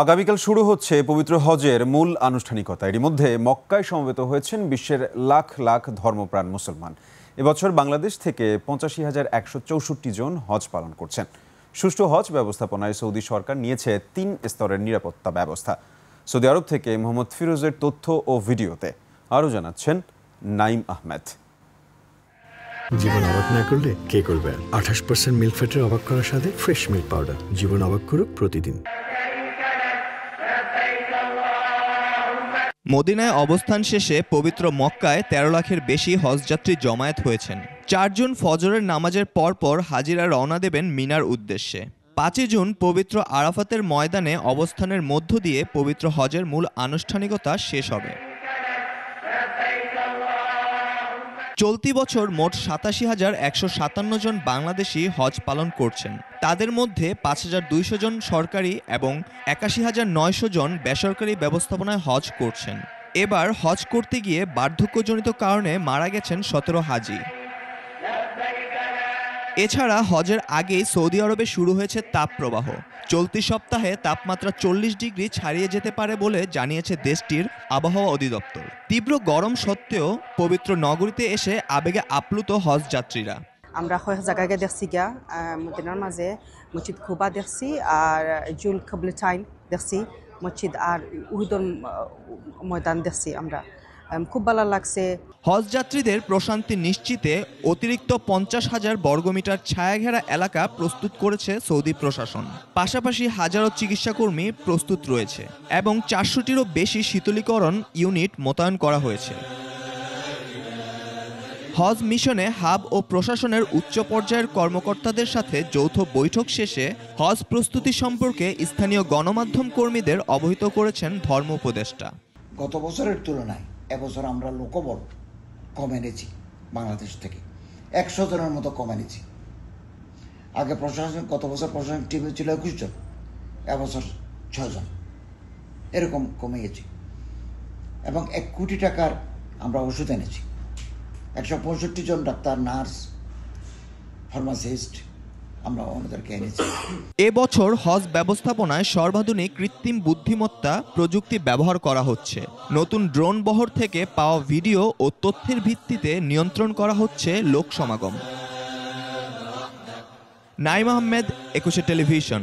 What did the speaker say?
আগামীকাল শুরু হচ্ছে পবিত্র হজের মূল আনুষ্ঠানিকতা। এরই মধ্যে মক্কায় সমবেত হয়েছেন বিশ্বের লাখ লাখ ধর্মপ্রাণ মুসলমান। এবছর বাংলাদেশ থেকে ৮৫,১৬৪ জন হজ পালন করছেন। সুষ্ঠু হজ ব্যবস্থাপনায় সৌদি সরকার নিয়েছে ৩ স্তরের নিরাপত্তা ব্যবস্থা। সৌদি আরব থেকে মোহাম্মদ ফিরোজের তথ্য ও ভিডিওতে আরও জানাচ্ছেন নাইম আহমেদ। জীবন অবাক না করলে কে করবে? ২৮% মিল্ক ফ্যাটের অবাক করার সাথে ফ্রেশ মিল্ক পাউডার। জীবন অবাক করুক প্রতিদিন। মদিনায় অবস্থান শেষে পবিত্র মক্কায় ১৩ লাখের বেশি হজযাত্রী জমায়েত হয়েছেন। ৪ জুন ফজরের নামাজের পরপর হাজিরা রওনা দেবেন মিনার উদ্দেশ্যে। ৫ জুন পবিত্র আরাফাতের ময়দানে অবস্থানের মধ্য দিয়ে পবিত্র হজের মূল আনুষ্ঠানিকতা শেষ হবে। চলতি বছর মোট ৮৭,১৫৭ জন বাংলাদেশি হজ পালন করছেন। তাদের মধ্যে ৫,২০০ জন সরকারি এবং ৮১,৯০০ জন বেসরকারি ব্যবস্থাপনায় হজ করছেন। এবার হজ করতে গিয়ে বার্ধক্যজনিত কারণে মারা গেছেন ১৭ হাজি। এছাড়া হজের আগেই সৌদি আরবে শুরু হয়েছে তাপপ্রবাহ। চলতি সপ্তাহে তাপমাত্রা ৪০ ডিগ্রি ছাড়িয়ে যেতে পারে বলে জানিয়েছে দেশটির আবহাওয়া অধিদপ্তর। তীব্র গরম সত্ত্বেও পবিত্র নগরীতে এসে আবেগে আপ্লুত হজ যাত্রীরা। আমরা কয়েক জায়গায় দেখছি গিয়া মদিনার মাঝে মসজিদ খুবা দেখছি আর জুল কবলতাইন দেখছি মসজিদ আর উহুদর ময়দান দেখছি। আমরা খুব ভালো লাগছে। হজ যাত্রীদের প্রশান্তি নিশ্চিতে অতিরিক্ত ৫০,০০০ বর্গমিটার ছায়াঘেরা এলাকা প্রস্তুত করেছে সৌদি প্রশাসন। পাশাপাশি হাজারো চিকিৎসাকর্মী প্রস্তুত রয়েছে এবং ৪০০টিরও বেশি শীতলীকরণ ইউনিট মোতায়েন করা হয়েছে। হজ মিশনে হাব ও প্রশাসনের উচ্চ পর্যায়ের কর্মকর্তাদের সাথে যৌথ বৈঠক শেষে হজ প্রস্তুতি সম্পর্কে স্থানীয় গণমাধ্যম কর্মীদের অবহিত করেছেন ধর্ম উপদেষ্টা। গত বছরের তুলনায় এবছর আমরা লোকবল কম এনেছি, বাংলাদেশ থেকে ১০০ জনের মতো কম এনেছি। আগে গত বছর প্রশাসনিক টিমে ছিল ২১ জন, এবছর ৬ জন, এরকম কমে গেছি। এবং ১ কোটি টাকার আমরা ওষুধ এনেছি। ১৬৫ জন ডাক্তার, নার্স, ফার্মাসিস্ট আমরা ওনাদেরকে এনেছি। এবছর হজ ব্যবস্থাপনায় সর্বাধুনিক কৃত্রিম বুদ্ধিমত্তা প্রযুক্তি ব্যবহার করা হচ্ছে। নতুন ড্রোন বহর থেকে পাওয়া ভিডিও ও তথ্যের ভিত্তিতে নিয়ন্ত্রণ করা হচ্ছে লোক সমাগম। নাইম আহমেদ, ২১ টেলিভিশন।